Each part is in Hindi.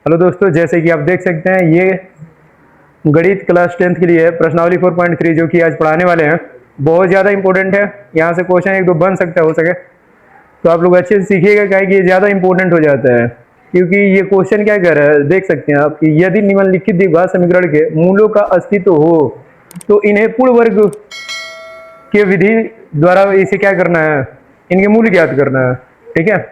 हेलो दोस्तों, जैसे कि आप देख सकते हैं ये गणित क्लास 10th के लिए है प्रश्नावली 4.3 जो कि आज पढ़ाने वाले हैं। बहुत ज़्यादा इंपॉर्टेंट है। यहाँ से क्वेश्चन एक दो बन सकता है, हो सके तो आप लोग अच्छे से सीखिएगा, क्या कि ये ज़्यादा इंपॉर्टेंट हो जाता है। क्योंकि ये क्वेश्चन क्या कह रहा है, देख सकते हैं आप कि यदि निम्नलिखित द्विघात समीकरण के मूलों का अस्तित्व हो तो इन्हें पूर्ण वर्ग के विधि द्वारा इसे क्या करना है, इनके मूल ज्ञात करना है। ठीक है,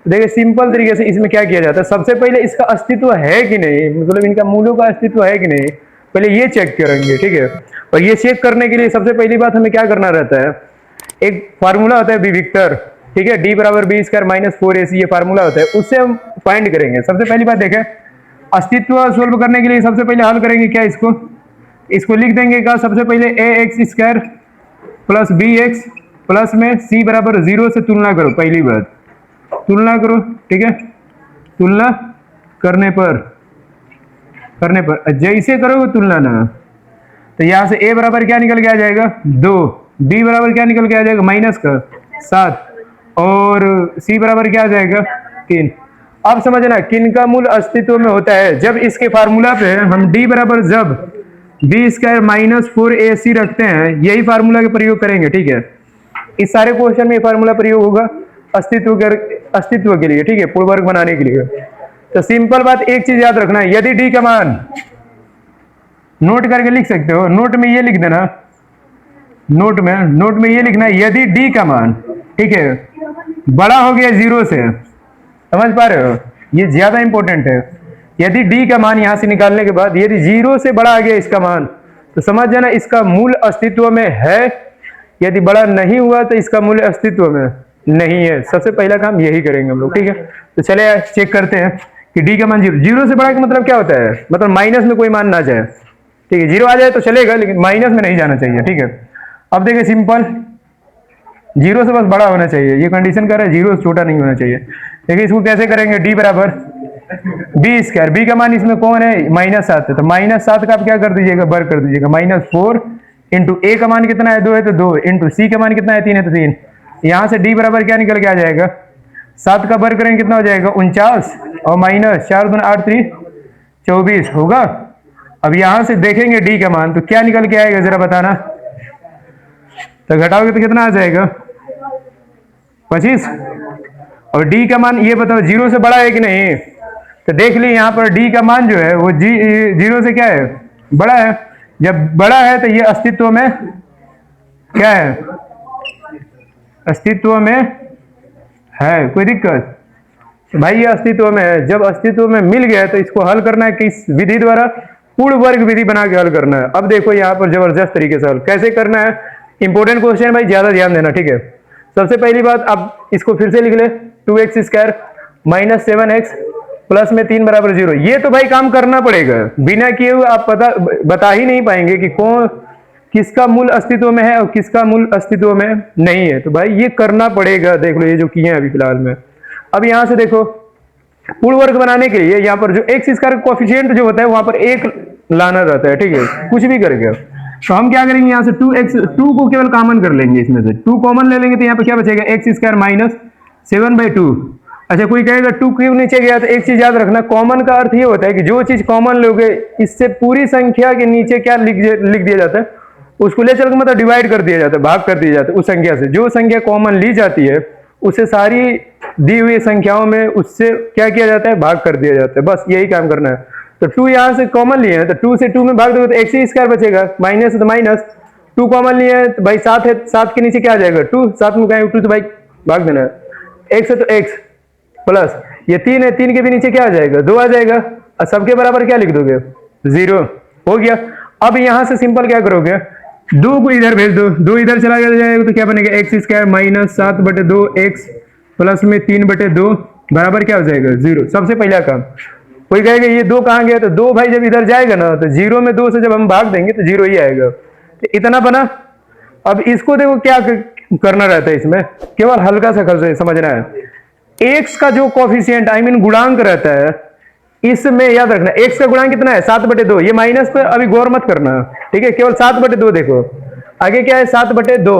देखिए सिंपल तरीके से इसमें क्या किया जाता है, सबसे पहले इसका अस्तित्व है कि नहीं, मतलब इनका मूलों का अस्तित्व है कि नहीं, पहले ये चेक करेंगे। ठीक है, और ये चेक करने के लिए सबसे पहली बात हमें क्या करना रहता है, एक फार्मूला होता है विविक्तर। ठीक है, डी बराबर बी स्क्वायर माइनस 4ac ये फार्मूला होता है, उससे हम फाइंड करेंगे। सबसे पहली बात देखें, अस्तित्व सोल्व करने के लिए सबसे पहले हल करेंगे क्या, इसको लिख देंगे का सबसे पहले A X square plus B X plus में सी बराबर 0 से तुलना करो। पहली बात तुलना करो। ठीक है, तुलना करने पर जैसे करोगे तुलना ना, तो यहां से a बराबर क्या निकल के आ जाएगा 2, b बराबर क्या निकल के आ जाएगा माइनस का 7 और c बराबर क्या आ जाएगा 3। अब समझना किन का मूल अस्तित्व में होता है, जब इसके फार्मूला पे हम d बराबर जब बी स्क्वायर माइनस 4ac रखते हैं, यही फार्मूला का प्रयोग करेंगे। ठीक है, इस सारे क्वेश्चन में फार्मूला प्रयोग होगा अस्तित्व के लिए। ठीक है, पूर्ण वर्ग बनाने के लिए। तो सिंपल बात एक चीज याद रखना है, यदि डी का मान नोट करके लिख सकते हो, नोट में ये लिख देना, नोट में ये लिखना है, यदि डी का मान ठीक है बड़ा हो गया 0 से, समझ पा रहे हो, ये ज्यादा इंपॉर्टेंट है। यदि डी का मान यहां से निकालने के बाद यदि 0 से बड़ा आ गया इसका मान, तो समझ जाना इसका मूल अस्तित्व में है। यदि बड़ा नहीं हुआ तो इसका मूल अस्तित्व में नहीं है। सबसे पहला काम यही करेंगे हम लोग। ठीक है, तो चले चेक करते हैं कि डी का मान 0 से बड़ा का मतलब क्या होता है, मतलब माइनस में कोई मान ना जाए। ठीक है, 0 आ जाए तो चलेगा, लेकिन माइनस में नहीं जाना चाहिए। ठीक है, अब देखिए सिंपल 0 से बस बड़ा होना चाहिए, ये कंडीशन कर रहा है, 0 से छोटा नहीं होना चाहिए। देखिए इसको कैसे करेंगे, डी बराबर बी स्क्वायर, बी का मान इसमें कौन है -7 है, तो -7 का आप क्या कर दीजिएगा, वर्ग कर दीजिएगा, -4 इंटू ए का मान कितना है 2 है तो 2 इंटू सी का मान कितना है 3 है तो 3। यहां से डी बराबर क्या निकल के आ जाएगा, 7 का वर्ग करेंगे कितना हो जाएगा 49 और माइनस 4 दूना 8 3 24 होगा। अब यहां से देखेंगे डी का मान तो क्या निकल के आएगा जरा बताना, तो घटाओगे तो कितना आ जाएगा 25। और डी का मान ये बताओ 0 से बड़ा है कि नहीं, तो देख ली यहां पर डी का मान जो है वो 0 से क्या है बड़ा है। जब बड़ा है तो ये अस्तित्व में क्या है, अस्तित्व में है, कोई दिक्कत भाई ये अस्तित्व में है। जब अस्तित्व में मिल गया तो इसको हल करना है किस विधि द्वारा, पूर्ण वर्ग विधि बना के हल करना है। अब देखो यहाँ पर जबरदस्त तरीके से हल कैसे करना है, इंपॉर्टेंट क्वेश्चन भाई, ज्यादा ध्यान देना। ठीक है, सबसे पहली बात आप इसको फिर से लिख ले, 2x square minus 7x plus में 3 बराबर 0। ये तो भाई काम करना पड़ेगा, बिना किए हुए आप बता ही नहीं पाएंगे कि कौन किसका मूल अस्तित्व में है और किसका मूल अस्तित्व में नहीं है। तो भाई ये करना पड़ेगा, देख लो ये जो किए हैं अभी फिलहाल में। अब यहां से देखो पूर्ण वर्ग बनाने के लिए यहाँ पर जो एक्स स्क्वायर कोएफिशिएंट जो होता है वहां पर 1 लाना रहता है। ठीक है, कुछ भी करके तो हम क्या करेंगे, यहाँ से 2 को केवल कॉमन कर लेंगे, इसमें से 2 कॉमन ले लेंगे तो यहाँ पर क्या बचेगा एक्स स्क्वायर माइनस 7/2। अच्छा कोई कहेगा 2 क्यों नीचे गया, तो एक चीज याद रखना, कॉमन का अर्थ ये होता है कि जो चीज कॉमन लोगे इससे पूरी संख्या के नीचे क्या लिख दिया जाता है, उसको ले चल के मतलब डिवाइड कर दिया जाता है, भाग कर दिया जाता है उस संख्या से। जो संख्या कॉमन ली जाती है उसे सारी दी हुई संख्याओं में उससे क्या किया जाता है, भाग कर दिया जाता है। बस यही काम करना है। तो 2 यहां से कॉमन लिए हैं तो 2 से 2 में भाग दोगे तो एक्स स्क्वायर बचेगा, माइनस है तो माइनस, 2 कॉमन लिए हैं तो भाई 7 है, 7 के नीचे क्या आ जाएगा 2, 7 में कहेंगे 2 तो भाई भाग देना है, एक्स है तो एक्स प्लस ये 3 है, 3 के भी नीचे क्या आ जाएगा 2 आ जाएगा, और सबके बराबर क्या लिख दोगे 0 हो गया। अब यहां से सिंपल क्या करोगे, 2 को इधर भेज दो, 2 इधर चला जाएगा तो क्या बनेगा x square minus 7/2 x plus में 3/2 बराबर क्या हो जाएगा 0। सबसे पहला काम, कोई कहेगा ये 2 कहां गया, तो 2 भाई जब इधर जाएगा ना तो 0 में 2 से जब हम भाग देंगे तो 0 ही आएगा, तो इतना बना। अब इसको देखो क्या करना रहता है, इसमें केवल हल्का सा खर्च समझना है। एक्स का जो कोफिशिएंट आई मीन गुणांक रहता है, इसमें याद रखना एक्स का गुणांक कितना है 7/2, ये माइनस पे अभी गौर मत करना। ठीक है, केवल 7/2 देखो, आगे क्या है 7/2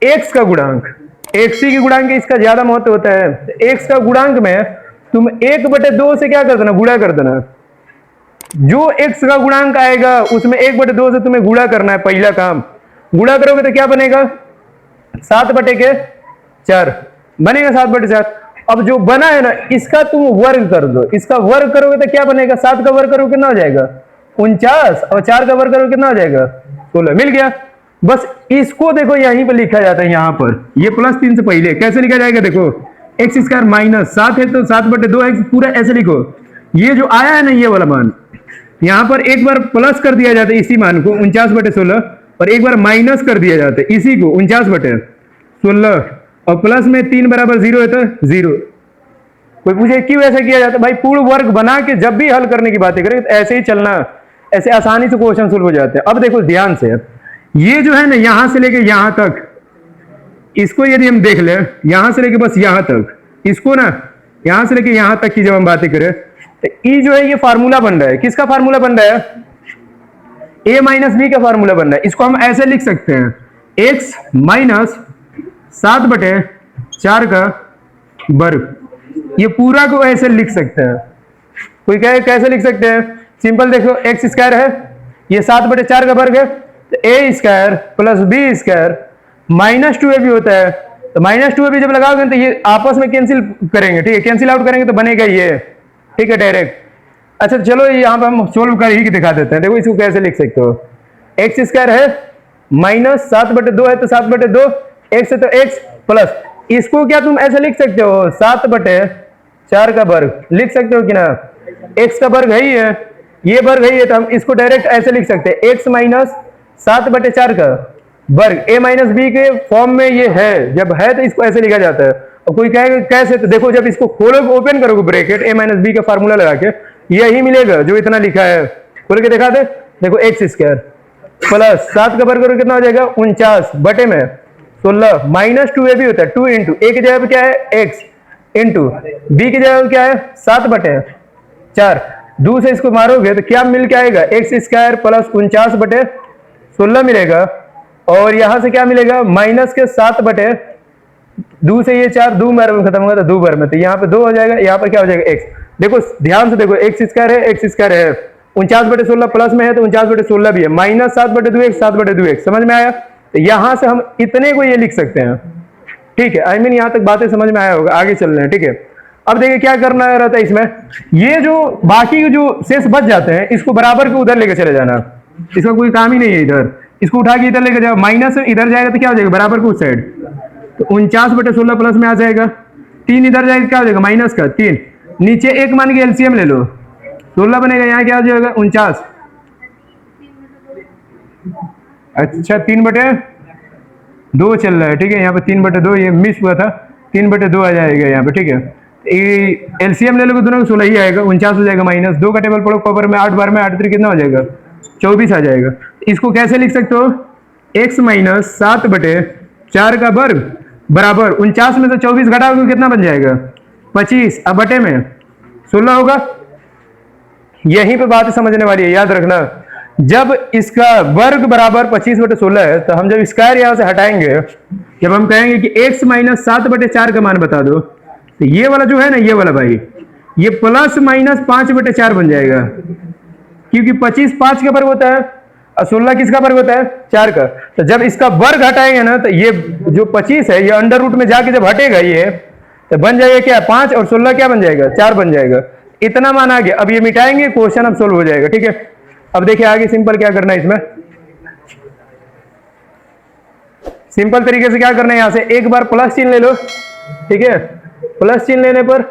एक्स का गुणांक, एक्स की गुणांक इसका ज्यादा महत्व होता है। एक्स का गुणांक में तुम 1/2 से क्या कर देना, गुणा कर देना। जो x का गुणांक आएगा उसमें 1/2 से तुम्हें गुणा करना है, पहला काम। गुणा करोगे तो क्या बनेगा, 7/4 बनेगा, 7/4। अब जो बना है ना इसका तुम वर्ग कर दो, इसका वर्ग करोगे तो क्या बनेगा, 7 का वर्ग करोगे कितना हो जाएगा 49, और 4 का वर्ग करोगे कितना हो जाएगा 16, मिल गया। बस इसको देखो यहीं पर लिखा जाता है, यहां पर ये +3 से पहले कैसे लिखा जाएगा, देखो x² माइनस 7 है तो 7/2x पूरा ऐसे लिखो। ये जो आया है ना ये वाला मान, यहां पर एक बार प्लस कर दिया जाता है इसी मान को 49/16, और एक बार माइनस कर दिया जाता है इसी को 49/16, और प्लस में 3 बराबर 0 है तो 0। कोई पूछे क्यों ऐसा किया जाता है, भाई पूर्ण वर्ग बना के जब भी हल करने की बातें करें तो ऐसे ही चलना, ऐसे आसानी से क्वेश्चन सोल्व हो जाते हैं। अब देखो ध्यान से, ये जो है ना यहां से लेके यहां तक, इसको यदि हम देख ले, यहां से लेके बस यहां तक, इसको ना यहां से लेके यहां तक की जब हम बातें करें तो ई जो है ये फार्मूला बन रहा है, किसका फार्मूला बन रहा है, a माइनस बी का फार्मूला बन रहा है। इसको हम ऐसे लिख सकते हैं, x माइनस 7/4 का वर्ग, ये पूरा को ऐसे लिख सकते हैं। कोई कहे कैसे लिख सकते हैं, सिंपल देखो, x² है, ये 7/4 का वर्ग है, तो a² plus b² minus 2ab होता है, तो माइनस 2ab जब लगाओगे तो ये आपस में कैंसिल करेंगे, ठीक है, कैंसिल आउट करेंगे तो बनेगा ये, ठीक है, डायरेक्ट। अच्छा चलो यहाँ पे हम सोल्व कर ही दिखा देते हैं। देखो इसको कैसे लिख सकते हो, x² है माइनस 7/2 है तो 7/2, x है तो x प्लस, इसको क्या तुम ऐसे लिख सकते हो 7/4 का वर्ग लिख सकते हो कि ना, x का वर्ग है ही है, ये वर्ग है ही है, तो हम इसको डायरेक्ट ऐसे लिख सकते हैं, x माइनस 7/4 का वर्ग, a माइनस बी के फॉर्म में ये है, जब है तो इसको ऐसे लिखा जाता है। और कोई कहेगा कैसे, तो देखो जब इसको खोलोगे ओपन करोगे ब्रैकेट, a माइनस बी का फार्मूला लगा के यही मिलेगा जो इतना लिखा है, खोल के दिखा दे, देखो x² प्लस 7 का वर्ग करोगे कितना हो जाएगा 49 बटे में 16 माइनस 2ab होता है, 2 इंटू a की जगह पे क्या है x इंटू b की जगह क्या है 7/4, 2 से इसको मारोगे तो क्या मिल के आएगा, x² प्लस 49/16 मिलेगा, और यहां से क्या मिलेगा माइनस के 7/2 से ये 4 2 बार में खत्म होगा तो 2 बार में, तो यहाँ पे 2 हो जाएगा, यहाँ पर क्या हो जाएगा x। देखो ध्यान से देखो, x² है, x² है, 49/16 प्लस में है तो 49/16 भी है, माइनस 7/2x 7/2x, समझ में आया। तो यहां से हम इतने को ये लिख सकते हैं, ठीक है, आई मीन यहाँ तक बातें समझ में आया होगा, आगे चल रहे हैं, ठीक है। अब देखिए क्या करना रहता है इसमें, ये जो बाकी जो शेष बच जाते हैं इसको बराबर के उधर लेके चले जाना, इसका कोई काम ही नहीं है, इधर इसको उठा के इधर लेके जाओ, माइनस इधर जाएगा तो क्या हो जाएगा बराबर के उस साइड, तो 49/16 प्लस में आ जाएगा, 3 इधर जाएगा क्या हो जाएगा माइनस का 3, नीचे एक मान के एलसीएम ले लो, 16 बनेगा, यहाँ क्या हो जाएगा 49, अच्छा 3/2 चल रहा है, ठीक है, यहाँ पे 3/2 ये मिस हुआ था, 3/2 आ जाएगा यहाँ पे, ठीक है। एलसीएम ले लोगे दोनों को 16 ही आएगा, 49 हो जाएगा, माइनस 2 का टेबल पढ़ो कॉपर में, 8 बार में 8 3 कितना हो जाएगा 24 आ जाएगा। इसको कैसे लिख सकते हो, x माइनस 7/4 का वर्ग बराबर 49 में से 24 घटाओगे कितना बन जाएगा 25, अब बटे में 16 होगा। यहीं पे बात समझने वाली है, याद रखना, जब इसका वर्ग बराबर 25/16 है तो हम जब स्क्वायर यहां से हटाएंगे, जब हम कहेंगे कि x माइनस 7/4 का मान बता दो, तो ये वाला जो है ना, ये वाला भाई, ये प्लस माइनस 5/4 बन जाएगा, क्योंकि 25 5 का वर्ग होता है और 16 किसका वर्ग होता है 4 का। तो जब इसका वर्ग हटाएंगे ना तो ये जो 25 है ये अंडर रूट में जाके जब हटेगा ये, तो बन जाएगा क्या 5 और 16 क्या बन जाएगा 4 बन जाएगा, इतना मान आ गया। अब ये मिटाएंगे, क्वेश्चन अब सोल्व हो जाएगा, ठीक है। अब देखिए आगे सिंपल क्या करना है, इसमें सिंपल तरीके से क्या करना है, यहां से एक बार प्लस चिन्ह ले लो, ठीक है, प्लस चिन्ह लेने पर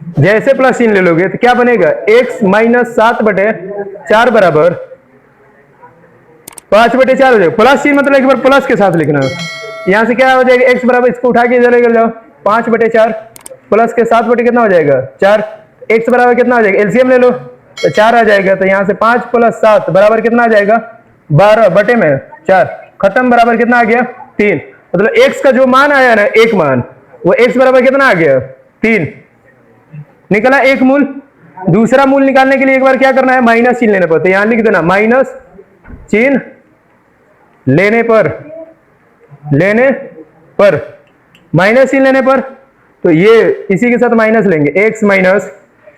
जैसे प्लस चिन्ह ले लोगे तो क्या बनेगा, x माइनस 7/4 बराबर 5/4 हो जाएगा। प्लस चिन्ह मतलब एक बार प्लस के साथ लिखना, यहां से क्या हो जाएगा x बराबर, इसको उठा के इधर लेकर जाओ, 5/4 प्लस के 7 बटे कितना हो जाएगा 4, x बराबर कितना हो जाएगा, एलसीएम ले लो तो 4 आ जाएगा, तो यहां से 5 + 7 बराबर कितना आ जाएगा 12 बटे में 4, खत्म, बराबर कितना आ गया 3। मतलब x का जो मान आया ना, एक मान, वो x बराबर कितना आ गया 3 निकला, एक मूल। दूसरा मूल निकालने के लिए एक बार क्या करना है, माइनस चिन्ह लेना पड़ता है, यहां लिख देना माइनस चिन्ह लेने पर माइनस चिन्ह लेने पर तो ये इसी के साथ माइनस लेंगे, x माइनस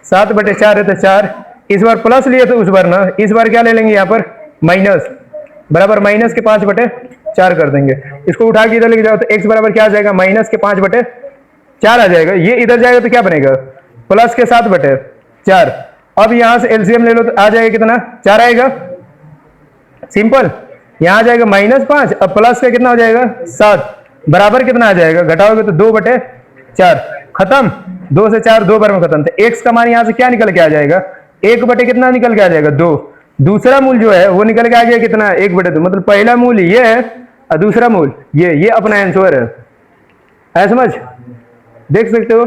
7/4 है तो 4, इस बार प्लस लिए तो उस बार ना, इस बार क्या ले लेंगे यहाँ पर माइनस, बराबर माइनस के 5/4 कर देंगे। इसको उठा के इधर लेके जाओ तो x बराबर क्या आ जाएगा, माइनस के 5/4 आ जाएगा। ये इधर जाएगा तो क्या बनेगा, प्लस के 7/4। अब यहां से एलसीएम ले लो तो आ जाएगा कितना, 4 आएगा, सिंपल। यहां आ जाएगा -5, अब प्लस का कितना हो जाएगा 7, बराबर कितना आ जाएगा, घटाओगे तो 2/4, खत्म। 2 से 4 2 बार में खत्म। तो x का मान यहां से क्या निकल के आ जाएगा, 1 कितना निकल के आ जाएगा 2। दूसरा मूल जो है वो निकल के आ गया कितना, 1/2। मतलब पहला मूल ये है और दूसरा मूल ये अपना आंसर है समझ, देख सकते हो।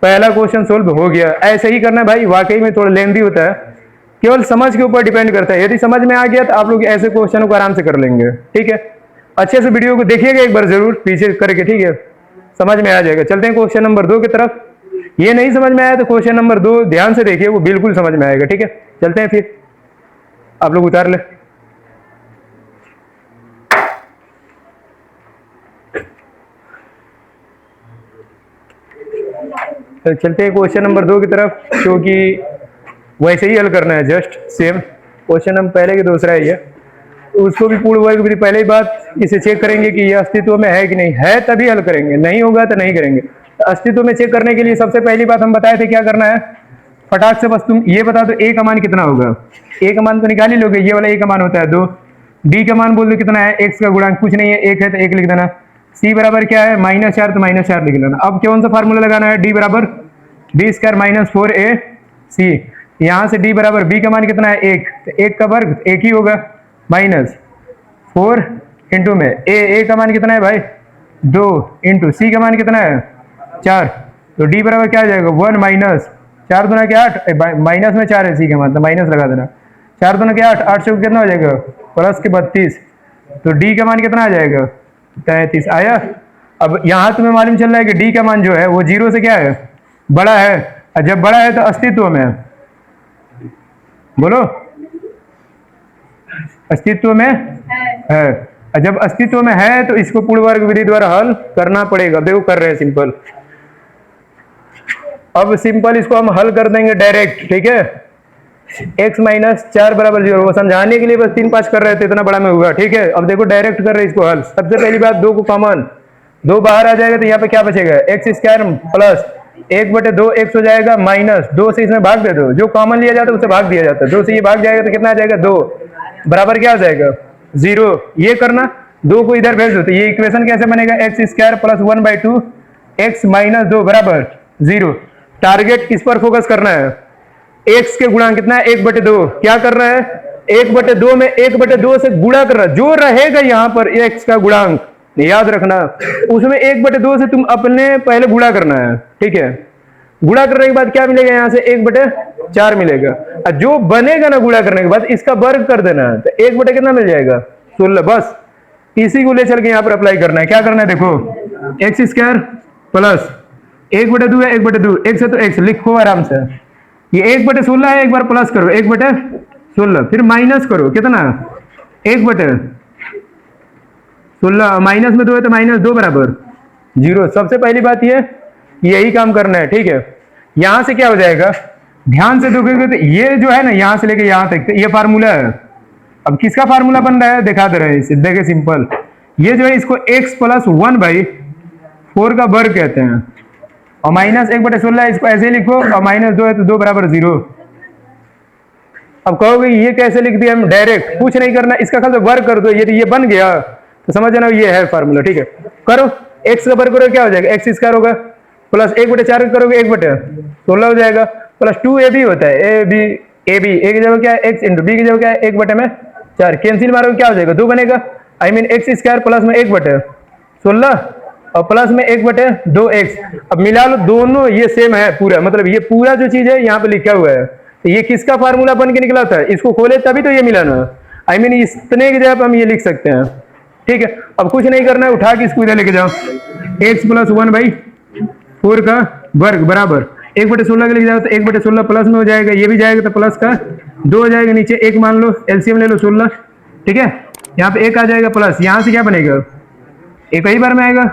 पहला क्वेश्चन सोल्व हो गया। ऐसे ही करना है भाई, वाकई में थोड़ा लेंदी होता है, केवल समझ के ऊपर डिपेंड करता है। यदि समझ में आ गया तो आप लोग ऐसे क्वेश्चनों को आराम से कर लेंगे, ठीक है। अच्छे से वीडियो को देखिएगा एक बार जरूर पीछे करके, ठीक है, समझ में आ जाएगा। चलते हैं क्वेश्चन नंबर 2 की तरफ। ये नहीं समझ में आया तो क्वेश्चन नंबर 2 ध्यान से देखिए, वो बिल्कुल समझ में आएगा, ठीक है। चलते हैं फिर, आप लोग उतार ले। तो चलते हैं क्वेश्चन नंबर 2 की तरफ, क्योंकि वैसे ही हल करना है, जस्ट सेम क्वेश्चन हम पहले के दूसरा है ये, उसको भी पूर्ण वर्ग विधि। पहले ही बात इसे चेक करेंगे कि ये अस्तित्व में है कि नहीं है, तभी हल करेंगे, नहीं होगा तो नहीं करेंगे। तो अस्तित्व में चेक करने के लिए सबसे पहली बात हम बताए थे क्या करना है, फटाक से बस तुम ये बता दो a का मान कितना होगा। a का मान तो निकाल ही लोगे, ये वाला a का मान होता है 2। b का मान बोल दो कितना है, x का गुणांक कुछ नहीं है, 1 है तो 1 लिख देना। c बराबर क्या है, -4 तो -4 लिख लेना। अब कौन सा फार्मूला लगाना है, d बराबर b² - 4ac। यहाँ से d बराबर b का मान कितना है 1, तो 1 का वर्ग 1 ही होगा, -4 इंटू में a का मान कितना है भाई 2, इंटू c का मान कितना है 4, तो d बराबर क्या आ जाएगा 1 माइनस 4 दूना के 8, माइनस में 4 है सी का मान, तो माइनस लगा देना। 4 दूना के 8, 8 से कितना हो जाएगा प्लस के 32, तो d का मान कितना आ जाएगा 33 आया। अब यहाँ तुम्हें मालूम चल रहा है कि d का मान जो है वो 0 से क्या है, बड़ा है, और जब बड़ा है तो अस्तित्व में, बोलो अस्तित्व में है। और जब अस्तित्व में है तो इसको पूर्ण वर्ग विधि द्वारा हल करना पड़ेगा। देखो कर रहे हैं सिंपल। अब सिंपल इसको हम हल कर देंगे डायरेक्ट, ठीक है। x - 4 बराबर 0, वो समझाने के लिए बस 3 5 कर रहे थे, इतना बड़ा में हुआ, ठीक है। अब देखो डायरेक्ट कर रहे हैं इसको हल। सबसे पहली बात 2 को कॉमन, 2 बाहर आ जाएगा तो यहाँ पे क्या बचेगा, x² प्लस 1/2 x हो जाएगा, माइनस 2 से इसमें भाग दे दो, जो कॉमन लिया जाता है उसे भाग दिया जाता है। 2 से ये भाग जाएगा तो कितना आ जाएगा 2, बराबर क्या आ जाएगा 0। ये करना, 2 को इधर भेज दो, तो ये इक्वेशन कैसे बनेगा, x² प्लस 1/2 x - 2 बराबर 0। टारगेट इस पर फोकस करना है। x के गुणांक कितना है 1/2, क्या कर रहा है 1/2 में 1/2 से गुणा कर रहा है, जो रहेगा यहाँ पर x का गुणांक याद रखना, उसमें 1/2 से तुम अपने पहले गुणा करना है, ठीक है। गुणा करने के बाद क्या मिलेगा, यहाँ से 1/4 मिलेगा, और जो बनेगा ना गुणा करने के बाद इसका वर्ग कर देना है, तो 1 बटे कितना मिल जाएगा 16। बस इसी को ले चल के यहाँ पर अप्लाई करना है। क्या करना है देखो, x² प्लस 1/2 है, 1/2 x है तो x लिखो आराम से, ये 1/16 है, एक बार प्लस करो 1/16, फिर माइनस करो कितना 1/16, माइनस में 2 है तो -2 बराबर 0। सबसे पहली बात ये यही काम करना है, ठीक है। यहां से क्या हो जाएगा, ध्यान से देखोगे तो ये जो है ना यहां से लेके यहां तक, तो ये फार्मूला है। अब किसका फार्मूला बन रहा है दिखा दे रहे हैं, देखे सिंपल, ये जो है इसको x + 1/4 का वर्ग कहते हैं, और -1/16 इसको ऐसे ही लिखो, और -2 है तो 2 बराबर 0। अब कहोगे ये कैसे लिख दिया हम, डायरेक्ट कुछ नहीं करना, इसका खाली वर्ग कर दो, ये बन गया तो समझ जाना ये है फार्मूला, ठीक है। करो x का वर्ग करो क्या हो जाएगा, x² होगा, प्लस 1/4 करोगे 1/16 हो जाएगा, प्लस 2ab होता है, ab a की जगह क्या है x इंटू b की जगह क्या है 1/4, कैंसिल मारोगे क्या हो जाएगा 2 बनेगा, आई मीन x² प्लस में 1/16 और प्लस में 1/2x। अब मिला लो दोनों, ये सेम है पूरा, मतलब ये पूरा जो चीज है यहाँ पे लिखा हुआ है, तो ये किसका फार्मूला बन के निकला था, इसको खोले तभी तो ये मिला ना, आई मीन इतने की जगह हम ये लिख सकते हैं, ठीक है। अब कुछ नहीं करना है, उठा के इसको इधर लेके जाओ, x + 1/4 का वर्ग बराबर 1/16 के लेके जाओ तो 1/16 प्लस में हो जाएगा, ये भी जाएगा तो प्लस का 2 हो जाएगा, नीचे 1 मान लो, एलसीएम ले लो 16, ठीक है। यहाँ पे 1 आ जाएगा प्लस, यहाँ से क्या बनेगा 1 ही बार में आएगा,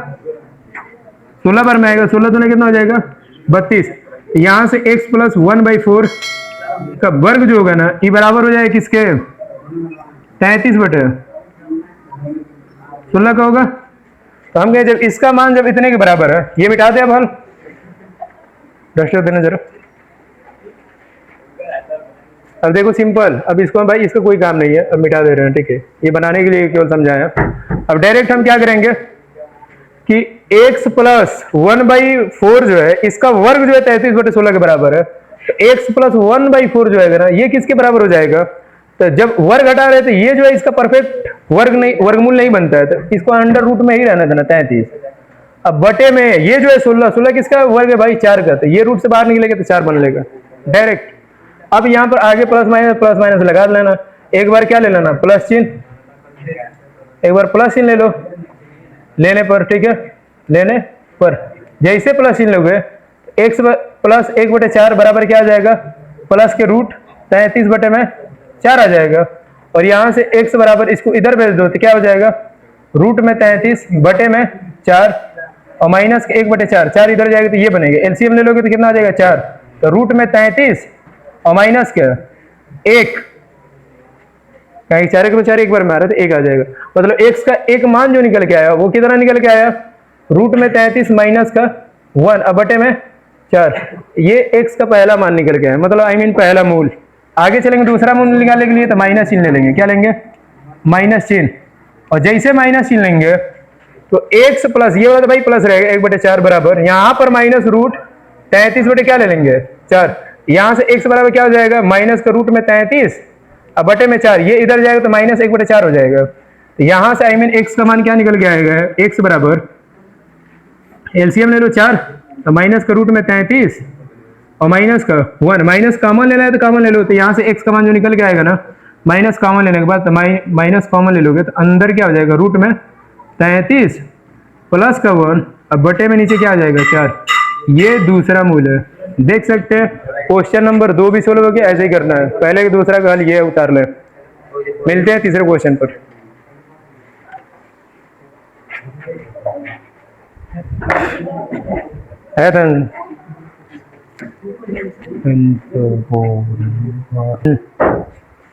16 बार में आएगा, 16 तो कितना हो जाएगा 32। यहां से x प्लस 1/4 का वर्ग जो होगा ना ये बराबर हो जाएगा किसके 33/16 का होगा। तो हम कहें जब इसका मान जब इतने के बराबर है, ये मिटा दे अब हल डस्टर देना जरा। अब देखो सिंपल, अब इसको भाई इसका कोई काम नहीं है, अब मिटा दे रहे हैं, ठीक है, ये बनाने के लिए केवल समझाया। अब डायरेक्ट हम क्या करेंगे कि x प्लस 1/4 जो है इसका वर्ग जो है 33/16 के बराबर है, तो x प्लस 1/4 जो है ना ये किसके बराबर हो जाएगा, तो जब वर्ग हटा रहे तो ये जो है इसका परफेक्ट वर्ग नहीं, वर्गमूल नहीं बनता है, तो इसको अंडर रूट में ही रहना देना 33। अब बटे में ये जो है 16 किसका वर्ग है भाई 4 का, तो ये रूट से बाहर निकलेगा तो 4 बन लेगा डायरेक्ट। अब यहाँ पर आगे प्लस माइनस लगा लेना, एक बार क्या ले लेना प्लस चिन्ह, एक बार प्लस चिन्ह ले लो, लेने पर ठीक है, लेने पर जैसे प्लस चिन्ह लोगे x प्लस 1/4 बराबर क्या आ जाएगा प्लस के रूट 33/4 आ जाएगा। और यहां से x बराबर इसको इधर भेज दो तो क्या हो जाएगा रूट में 33/4 और माइनस के 1/4, 4 इधर जाएगा तो ये बनेगा, एलसीएम ले लोगे तो कितना आ जाएगा 4, तो रूट में 33 और माइनस क्या 1, 4 के 4 एक बार में आ रहा है तो 1 आ जाएगा। मतलब x का एक मान जो निकल के आया वो कितना निकल के आया रूट में 33 माइनस का 1 अब बटे में 4, ये x का पहला मान निकल के आया, मतलब आई मीन पहला मूल। आगे चलेंगे दूसरा मूल निकालने के लिए तो माइनस चिन्ह ले लेंगे, क्या लेंगे माइनस चिन्ह, और जैसे माइनस चिन्ह लेंगे तो x प्लस ये वाला तो भाई प्लस रहेगा 1/4 बराबर, यहाँ पर माइनस रूट 33 बटे क्या ले लेंगे 4, यहाँ से x बराबर क्या हो जाएगा माइनस का रूट में 33 अब बटे में 4, ये इधर जाएगा तो माइनस 1/4 हो जाएगा। तो यहाँ से आई मीन x का मान क्या निकल के आएगा x बराबर एलसीएम ले लो 4, तो माइनस का रूट में 33 और माइनस का 1, माइनस कॉमन लेना है तो कॉमन ले लो, तो यहाँ से x का मान जो निकल के आएगा ना माइनस कॉमन लेने के बाद तो माइनस कॉमन ले लोगे तो अंदर क्या हो जाएगा रूट में 33 प्लस का 1 अब बटे में नीचे क्या आ जाएगा 4, ये दूसरा मूल है। देख सकते हैं क्वेश्चन नंबर 2 भी सोल्व हो गया, ऐसे ही करना है, पहले दूसरा का हल ये उतार ले। मिलते हैं तीसरे क्वेश्चन पर। है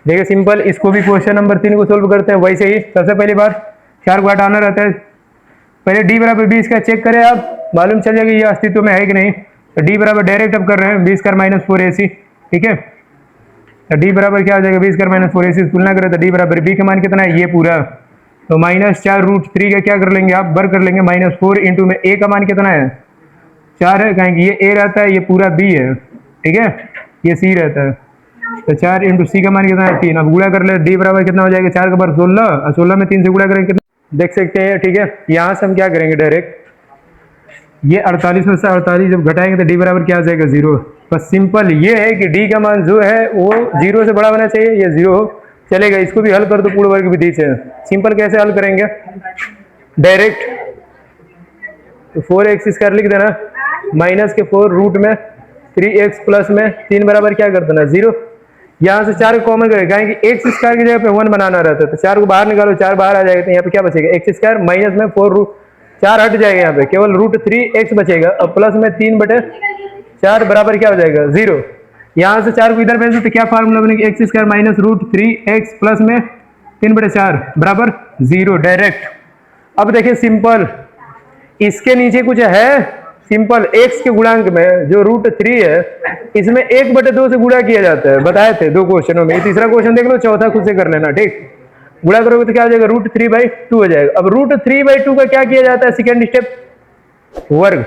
देखिए सिंपल, इसको भी क्वेश्चन नंबर 3 को सोल्व करते हैं वैसे ही। सबसे पहली बार 4 को हटाना रहता है, पहले d बराबर 20 का चेक करें, आप मालूम चल जाएगा ये अस्तित्व में है कि नहीं। तो d बराबर डायरेक्ट अब कर रहे हैं 20 कर -4ac, ठीक है, तो d बराबर क्या हो जाएगा 20 कर -4ac, तुलना करें तो d बराबर b का मान कितना है ये पूरा, तो -4 √3 का क्या कर लेंगे आप वर्ग कर लेंगे, -4 इंटू में a का मान कितना है 4 है, कहेंगे ये a रहता है, ये पूरा b है, ठीक है, ये c रहता है, तो 4 इंटू सी का मान कितना है 3। अब गुणा कर ले, d बराबर कितना हो जाएगा 4 का बार 16 और 16 में 3 से गुणा करेंगे कितना देख सकते हैं, ठीक है। यहाँ से हम क्या करेंगे डायरेक्ट ये 48 में से 48 जब घटाएंगे तो d बराबर क्या आ जाएगा 0। बस सिंपल ये है कि d का मान जो है वो 0 से बड़ा होना चाहिए, ये 0 चलेगा। इसको भी हल कर दो पूर्ण वर्ग विधि से। सिंपल कैसे हल करेंगे डायरेक्ट, तो 4x² लिख देना माइनस के 4 रूट में 3x प्लस में 3 बराबर क्या कर देना 0। यहाँ से 4 को कॉमन करेगा कि x² की जगह पे 1 बनाना रहता है, तो 4 को बाहर निकालो, 4 बाहर आ जाएगा, तो यहाँ पे क्या बचेगा x² माइनस में 4 रूट 4 हट जाएगा, यहाँ पे केवल √3x बचेगा और प्लस में 3/4 बराबर क्या हो जाएगा 0। यहाँ से 4 को इधर भेज दो तो क्या फार्मूला बनेगा x² माइनस √3x प्लस में 3/4 बराबर 0 डायरेक्ट। अब देखिए सिंपल, इसके नीचे कुछ है सिंपल, x के गुणांक में जो √3 है इसमें 1/2 से गुणा किया जाता है, बताए थे 2 क्वेश्चनों में। तीसरा क्वेश्चन देख लो, चौथा खुद से कर लेना, ठीक। गुणा करोगे तो क्या आ जाएगा √3/2 हो जाएगा। अब √3/2 का क्या किया जाता है सेकंड स्टेप वर्ग,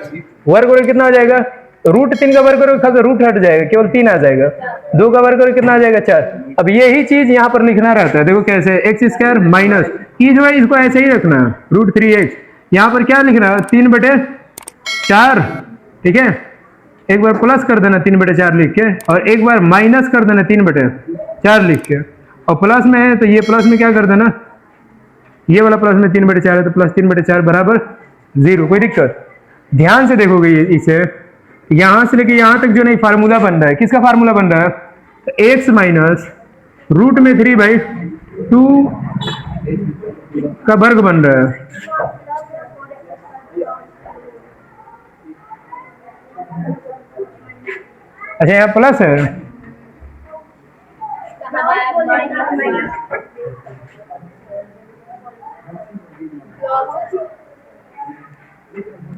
वर्ग करोगे कितना आ जाएगा √3 का वर्ग करोगे तो रूट हट जाएगा, केवल 3 आ जाएगा, 2 का वर्ग करोगे कितना आ जाएगा 4। अब यही चीज यहाँ पर लिखना रहता है, देखो कैसे x² माइनस की जो है इसको ऐसे ही रखना √3x, यहाँ पर क्या लिखना 3/4, ठीक है, एक बार प्लस कर देना 3/4 लिख के और एक बार माइनस कर देना 3/4 लिख के, और प्लस में है तो ये प्लस में क्या कर देना, ये वाला प्लस में 3/4 है तो प्लस 3/4 बराबर 0। कोई दिक्कत, ध्यान से देखोगे इसे यहां से लेके यहां तक जो नहीं फार्मूला बन रहा है, किसका फार्मूला बन रहा है तो x माइनस √3/2 का वर्ग बन रहा है, अच्छा यहाँ प्लस है,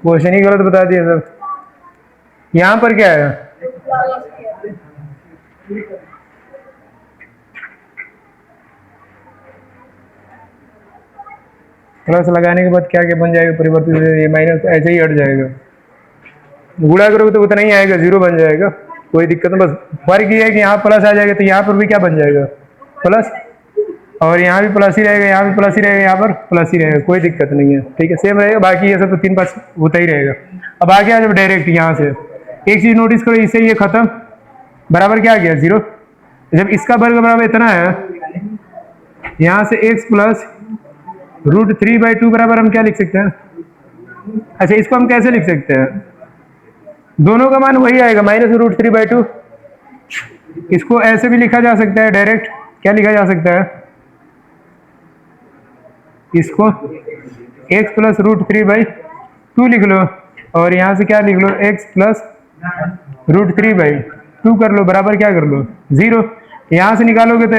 क्वेश्चन ही गलत बता दिया सर। यहाँ पर क्या है, प्लस लगाने के बाद क्या क्या बन जाएगा, परिवर्तित ये माइनस ऐसे ही हट जाएगा, गुणा करोगे तो उतना ही आएगा, जीरो बन जाएगा, कोई दिक्कत नहीं। बस फर्क ये है कि यहाँ प्लस आ जाएगा तो यहाँ पर भी क्या बन जाएगा प्लस, और यहाँ भी प्लस ही रहेगा, यहाँ भी प्लस ही रहेगा, यहाँ पर प्लस ही रहेगा, कोई दिक्कत नहीं है, ठीक है सेम रहेगा। बाकी ये सब तो 3 पास होता ही रहेगा। अब आगे आ जब डायरेक्ट यहाँ से एक चीज नोटिस करो, इससे ये खत्म, बराबर क्या आ गया जीरो। जब इसका वर्ग बराबर इतना है, यहाँ से x प्लस √3/2 बराबर हम क्या लिख सकते हैं, अच्छा इसको हम कैसे लिख सकते हैं, दोनों का मान वही आएगा -√3/2। इसको ऐसे भी लिखा जा सकता है डायरेक्ट, क्या लिखा जा सकता है, इसको x प्लस √3/2 लिख लो, और यहाँ से क्या लिख लो, x प्लस √3/2 कर लो, बराबर क्या कर लो जीरो। यहाँ से निकालोगे तो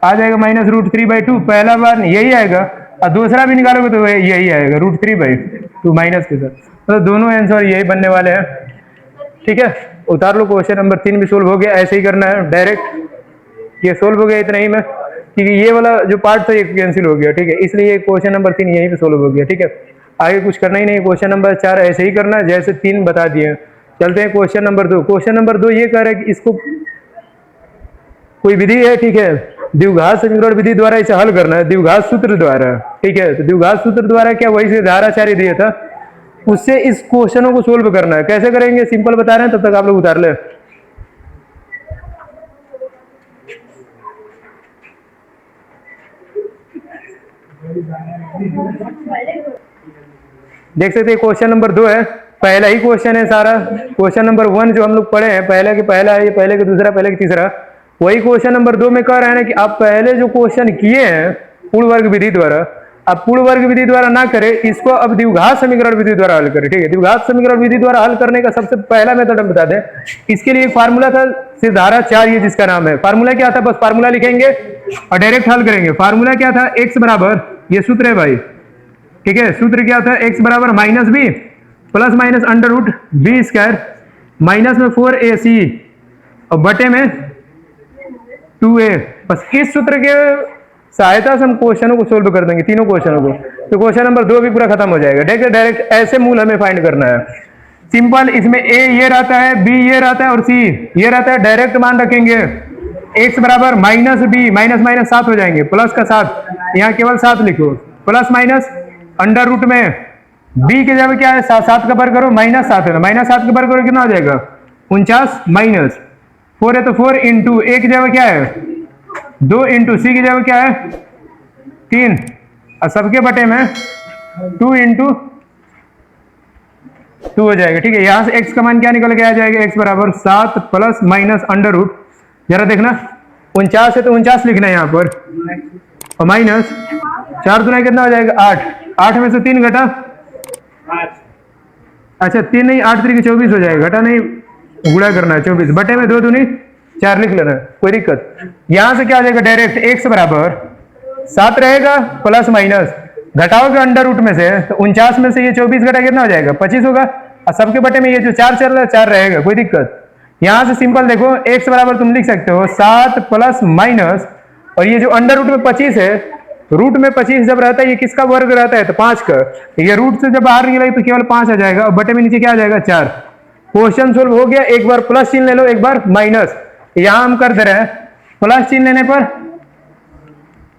आ जाएगा -√3/2, पहला बार यही आएगा, और दूसरा भी निकालोगे तो यही आएगा √3/2 माइनस के साथ, तो दोनों आंसर यही बनने वाले हैं, ठीक है। उतार लो, क्वेश्चन नंबर 3 भी सोल्व हो गया। ऐसे ही करना है डायरेक्ट, ये सोल्व हो गया इतना ही में, क्योंकि ये वाला जो पार्ट था ये कैंसिल हो गया, ठीक है, इसलिए क्वेश्चन नंबर 3 यहीं पे सोल्व हो गया, ठीक है। आगे कुछ करना ही नहीं, क्वेश्चन नंबर 4 ऐसे ही करना है जैसे 3 बता दिए। चलते हैं क्वेश्चन नंबर 2। क्वेश्चन नंबर 2 ये कह रहा है कि इसको कोई विधि है, ठीक है, द्विघात समीकरण विधि द्वारा इसे हल करना है, द्विघात सूत्र द्वारा, ठीक है। तो द्विघात सूत्र द्वारा क्या, वही से धाराचार्य दिया था, उससे इस क्वेश्चनों को सोल्व करना है। कैसे करेंगे, सिंपल बता रहे हैं, तब तक आप लोग उतार ले। देख सकते हैं क्वेश्चन नंबर 2 है, पहला ही क्वेश्चन है सारा। क्वेश्चन नंबर 1 जो हम लोग पढ़े हैं, पहला के पहला है, पहले के दूसरा, पहले के तीसरा, वही क्वेश्चन नंबर 2 में कह रहे हैं कि आप पहले जो क्वेश्चन किए हैं पूर्ण वर्ग विधि द्वारा, आप पूर्ण वर्ग विधि द्वारा ना करें, इसको अब द्विघात समीकरण विधि द्वारा हल करें, ठीक है। द्विघात समीकरण विधि द्वारा हल करने का सबसे पहला मेथड हम बता दें, इसके लिए एक फार्मूला था सिद्धाराचार्य जिसका नाम है। फार्मूला क्या था, बस फार्मूला लिखेंगे और डायरेक्ट हल करेंगे। फार्मूला क्या था, x बराबर, ये सूत्र है भाई, ठीक है, सूत्र क्या था, x बराबर -b plus minus √b² minus में 4ac और बटे में 2a। बस इस सूत्र के सहायता से हम क्वेश्चनों को सोल्व कर देंगे, तीनों क्वेश्चनों को, तो क्वेश्चन नंबर 2 भी पूरा खत्म हो जाएगा। डायरेक्ट ऐसे मूल हमें फाइंड करना है, सिंपल। इसमें a ये रहता है, b ये रहता है और c ये रहता है। डायरेक्ट मान रखेंगे, x बराबर -b, माइनस माइनस 7 हो जाएंगे, प्लस का 7, यहाँ केवल 7 लिखो, प्लस माइनस अंडर रूट में b के जगह क्या है, 7 का वर्ग करो, -7 है, -7 का वर्ग करो कितना हो जाएगा 49, माइनस 4 है तो 4 इंटू a की जगह क्या है 2, इंटू c की जगह क्या है 3, और सबके बटे में 2 इंटू 2 हो जाएगा, ठीक है। यहां से x का मान क्या निकल के आ जाएगा, x बराबर 7 प्लस माइनस अंडर रूट, जरा देखना 49 है तो 49 लिखना है यहाँ पर, और माइनस 4 दुना कितना हो जाएगा 8, 8 में से 3 घटा, अच्छा 3 नहीं 8 3 24 हो जाएगा, घटा नहीं गुणा करना है 24, बटे में 2 दूनी 4 लिख लेना है, कोई दिक्कत। यहां से क्या आ जाएगा, डायरेक्ट x बराबर 7 रहेगा प्लस माइनस घटाओगे अंडर रूट में से, तो 49 में से ये 24 घटा कितना हो जाएगा 25 होगा, और सबके बटे में ये जो 4 चल रहा है 4 रहेगा, कोई दिक्कत। यहां से सिंपल देखो x बराबर तुम लिख सकते हो 7 प्लस माइनस, और ये जो अंडर रूट में 25 है, रूट में 25 जब रहता है ये किसका वर्ग रहता है, तो 5 का, ये रूट से जब बाहर निकलेगा तो केवल 5 आ जाएगा, और बटे में नीचे क्या आ जाएगा 4। क्वेश्चन सोल्व हो गया। एक बार प्लस चिन्ह ले लो, एक बार माइनस, यहां हम कर दे रहे हैं प्लस चिन्ह लेने पर,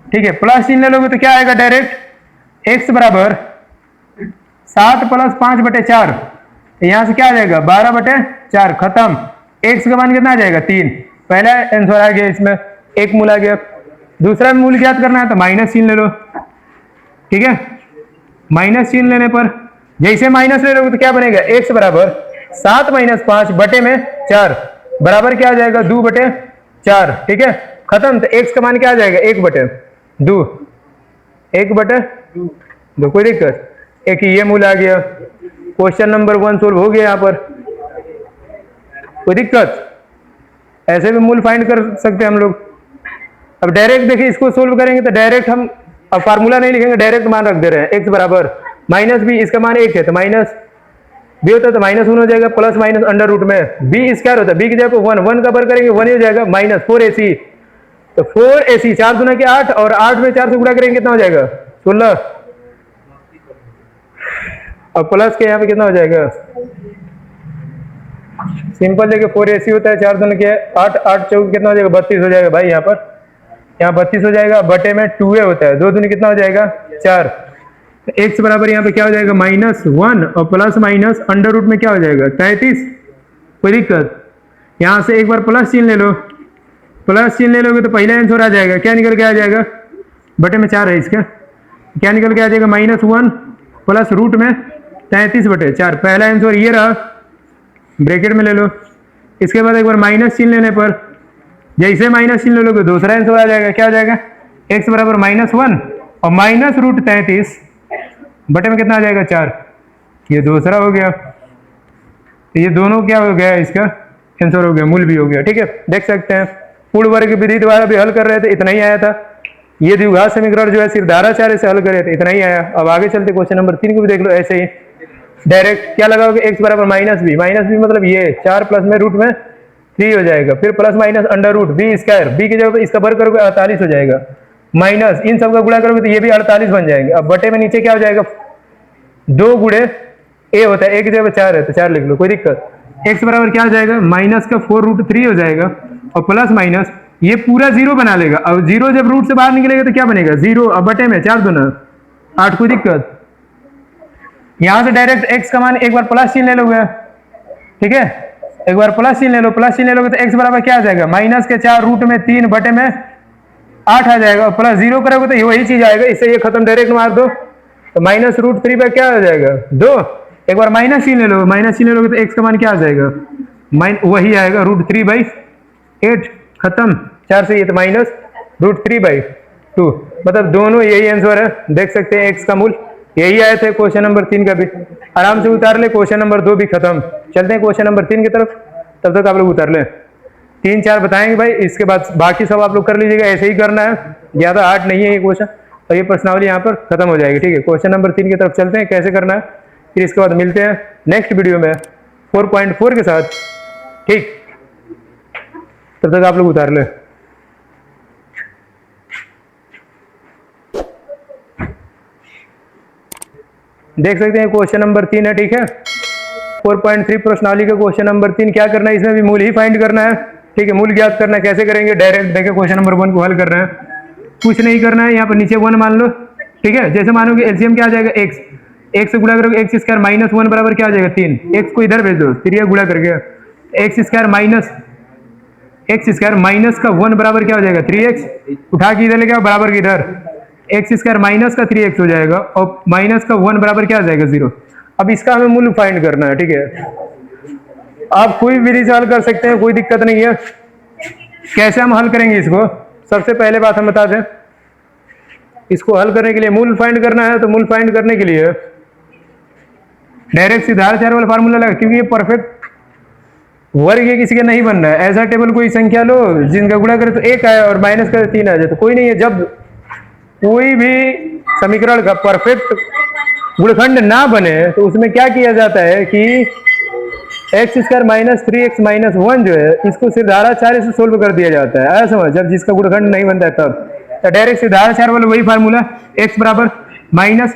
ठीक है, प्लस चिन्ह ले लोगे तो क्या आएगा, डायरेक्ट x बराबर 7 प्लस 5 बटे 4, यहां से क्या आ जाएगा 12 बटे 4, खत्म। x का मान कितना आ जाएगा 3, पहला आंसर आ गया, इसमें एक मूल आ गया। दूसरा मूल ज्ञात करना है तो माइनस चिन्ह ले लो, ठीक है। माइनस चिन्ह लेने पर जैसे माइनस ले लोगे तो क्या बनेगा, x बराबर 7 माइनस 5 बटे में 4 बराबर क्या आ जाएगा 2 बटे 4, ठीक है, खत्म। तो x का मान क्या आ जाएगा 1 बटे 2, 1 बटे 2, कोई दिक्कत। एक ये मूल आ गया। क्वेश्चन नंबर 1 सोल्व हो गया यहाँ पर, कोई दिक्कत। ऐसे भी मूल फाइंड कर सकते हैं हम लोग। अब डायरेक्ट देखिए इसको सोल्व करेंगे तो डायरेक्ट हम अब फार्मूला नहीं लिखेंगे, डायरेक्ट मान रख दे रहे हैं। एक्स बराबर माइनस बी, इसका मान 1 है तो माइनस बी होता है तो -1 हो जाएगा, प्लस माइनस अंडर रूट में बी स्क्वायर होता है, बी की जगह पे 1 1 का बर करेंगे 1 ही हो जाएगा, माइनस 4ac, तो 4ac 4 दूना के 8 और 8 में 4 से गुणा करेंगे कितना हो जाएगा 16, और प्लस के यहाँ पे कितना हो जाएगा सिंपल देखिए 4ac होता है 4 दूना के 8 8 चौक कितना हो जाएगा 32 हो जाएगा भाई, यहाँ 32 हो जाएगा, बटे में 2a होता है, 2 दूनी कितना हो जाएगा 4, एक्स बराबर यहाँ पे क्या हो जाएगा -1 और प्लस माइनस अंडर रूट में क्या हो जाएगा 33। कोई दिक्कत, यहाँ से एक बार प्लस चिन्ह ले लो, प्लस चिन्ह ले लोगे तो पहला आंसर आ जाएगा, क्या निकल के आ जाएगा बटे में 4 है इसका, क्या निकल के आ जाएगा -1 प्लस रूट में 33 बटे 4, पहला आंसर ये रहा, ब्रैकेट में ले लो। इसके बाद एक बार माइनस चिन्ह लेने पर जैसे माइनस चिन्ह ले लोगे दूसरा आंसर आ जाएगा, क्या आ जाएगा एक्स बराबर -1 और माइनस रूट 33 बटे में कितना आ जाएगा 4, ये दूसरा हो गया, तो ये दोनों क्या हो गया इसका आंसर हो गया, मूल भी हो गया। ठीक है, देख सकते हैं पूर्ण वर्ग विधि द्वारा भी हल कर रहे थे, इतना ही आया था। ये द्विघात समीकरण जो है सिर्फ धाराचार्य से हल करे थे, इतना ही आया। अब आगे चलते क्वेश्चन नंबर 3 को भी देख लो, ऐसे ही डायरेक्ट क्या लगाओगे एक्स बराबर -b मतलब ये 4 प्लस में रूट में 3 हो जाएगा, फिर plus minus under root B square, B की जगह इसका वर्ग करोगे 48 हो जाएगा, माइनस इन सब का गुणा करोगे तो ये भी 48 बन जाएंगे। अब बटे में नीचे क्या हो जाएगा 2 गुणे ए होता है, ए की जगह 4 है तो 4 लिख लो, कोई दिक्कत। एक्स बराबर क्या हो जाएगा माइनस का 4√3 हो जाएगा और प्लस माइनस ये पूरा 0 बना लेगा। अब 0 जब रूट से बाहर निकलेगा तो क्या बनेगा 0, अब बटे में 4 दूना 8, कोई दिक्कत। यहां से डायरेक्ट एक्स का मान एक बार प्लस चिन्ह ले लोगे, ठीक है, एक बार प्लस चिन्ह ले लो, प्लस चिन्ह ले लोगे तो एक्स बराबर क्या आ जाएगा माइनस के 4 रूट में 3 बटे में 8 आ जाएगा, और प्लस 0 करोगे तो ये वही चीज आएगा, इससे ये खत्म, डायरेक्ट मार दो तो -√3 पे क्या आ जाएगा 2, एक बार माइनस चिन्ह ले लो, माइनस चिन्ह लोगे तो एक्स का मान क्या आ जाएगा वही आएगा √3/8, खत्म, 4 से ये तो -√3/2, मतलब दोनों यही आंसर है। देख सकते हैं एक्स का मूल यही आए थे। क्वेश्चन नंबर 3 का भी आराम से उतार ले, क्वेश्चन नंबर 2 भी खत्म। चलते हैं क्वेश्चन नंबर 3 की तरफ, तब तक आप लोग उतार ले, 3-4 बताएंगे भाई, इसके बाद बाकी सब आप लोग कर लीजिएगा, ऐसे ही करना है, ज्यादा हार्ड नहीं है ये क्वेश्चन, और ये प्रश्नावली यहाँ पर खत्म हो जाएगी। ठीक है, क्वेश्चन नंबर 3 की तरफ चलते हैं, कैसे करना है, फिर इसके बाद मिलते हैं नेक्स्ट वीडियो में 4.4 के साथ। ठीक, तब तक आप लोग उतार ले। देख सकते हैं क्वेश्चन नंबर 3 है, ठीक है, 4.3 प्रश्नावली का क्वेश्चन नंबर 3। क्या करना है इसमें भी मूल ही फाइंड करना है। ठीक है, मूल ज्ञात करना है, कैसे करेंगे, डायरेक्ट देखिए क्वेश्चन नंबर 1 को हल करना है, कुछ नहीं करना है, यहाँ पर नीचे 1 मान लो, ठीक है, जैसे मानोगे एलसीएम क्या आ जाएगा एक्स से गुणा करोगे एक्स स्क्वायर -1 बराबर क्या आ जाएगा 3, एक्स को इधर भेज दो, फिर ये गुणा करके एक्स स्क्वायर माइनस का 1 बराबर क्या हो जाएगा 3x, उठा के इधर लेके आओ बराबर की इधर, एक्स स्क्वायर माइनस का 3x हो जाएगा और माइनस का 1 बराबर क्या आ जाएगा 0। अब इसका हमें मूल्य फाइंड करना है। ठीक है, आप कोई विधि से हल कर सकते हैं, कोई दिक्कत नहीं है। कैसे हम हल करेंगे इसको, सबसे पहले बात हम बता दें, इसको हल करने के लिए मूल फाइंड करना है, तो मूल फाइंड करने के लिए डायरेक्ट धाराचार्य वाला फार्मूला लगा, क्योंकि ये परफेक्ट वर्ग ये किसी के नहीं बन रहा है। ऐसा टेबल कोई संख्या लो जिनका गुणा करे तो 1 आए और माइनस करे 3 आ जाए, तो कोई नहीं है। जब कोई भी समीकरण का परफेक्ट गुणखंड ना बने तो उसमें क्या किया जाता है कि एक्स स्क्वायर -3x - 1 जो है इसको सिर्फ धाराचार्य से सोल्व कर दिया जाता है, आया समझ। जब जिसका गुणखंड नहीं बनता है तब तो डायरेक्ट धाराचार्य वाला वही फार्मूला, एक्स बराबर -b, माइनस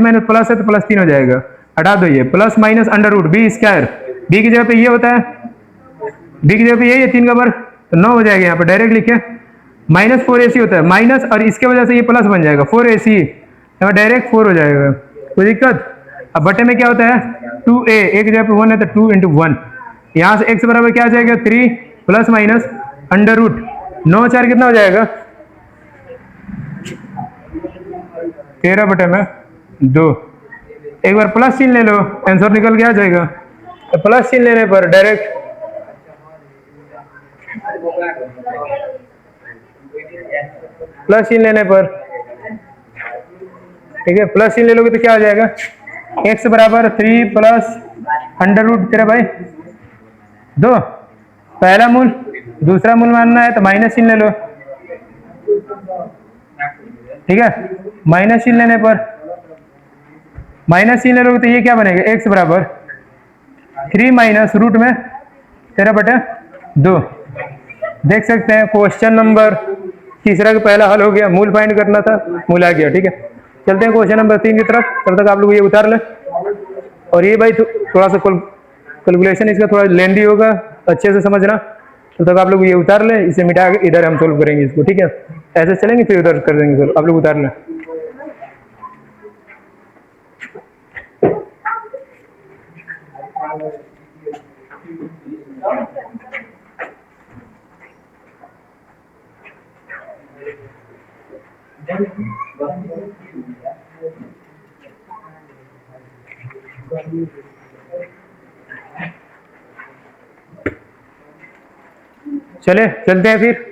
माइनस प्लस है तो +3 हो जाएगा, हटा दो ये, plus minus under root B square, B की जगह पे ये होता है, बी की जगह पे ये 3 का वर्ग तो 9 हो जाएगा, यहाँ पर डायरेक्ट लिखे -4ac होता है, माइनस और इसके वजह से ये प्लस बन जाएगा 4ac, यहाँ डायरेक्ट 4 हो जाएगा, कोई दिक्कत। अब बटे में क्या होता है 2a, एक जगह पे 1 है तो 2 × 1, यहाँ से x बराबर क्या आ जाएगा 3 प्लस माइनस अंडर रूट 9 4 कितना हो जाएगा 13 बटे में 2। एक बार प्लस चिन्ह ले लो, आंसर निकल के आ जाएगा। तो प्लस चिन्ह लेने पर डायरेक्ट प्लस चिन्ह लेने पर, ठीक है, प्लस चिन्ह ले लोगे तो क्या आ जाएगा x बराबर 3 प्लस अंडर रूट 13/2, पहला मूल दूसरा मूल मानना है तो माइनस चिन्ह ले लो, ठीक है। माइनस चिन्ह लेने पर माइनस चिन्ह ले लोगे तो ये क्या बनेगा, एक्स बराबर 3 माइनस रूट में 13/2। देख सकते हैं क्वेश्चन नंबर तीसरा का पहला हल हो गया, मूल फाइंड करना था, मूल आ गया, ठीक है। चलते हैं क्वेश्चन नंबर 3 की तरफ, तब तक आप लोग ये उतार लें। और ये भाई थोड़ा सा कैलकुलेशन इसका थोड़ा लेंदी होगा, अच्छे से समझना, तब तक आप लोग ये उतार लें, इसे मिटा के इधर हम सोल्व करेंगे इसको, ठीक है। ऐसे चलेंगे फिर उधर कर देंगे सोल्व, आप लोग उतार लें। चले चलते हैं फिर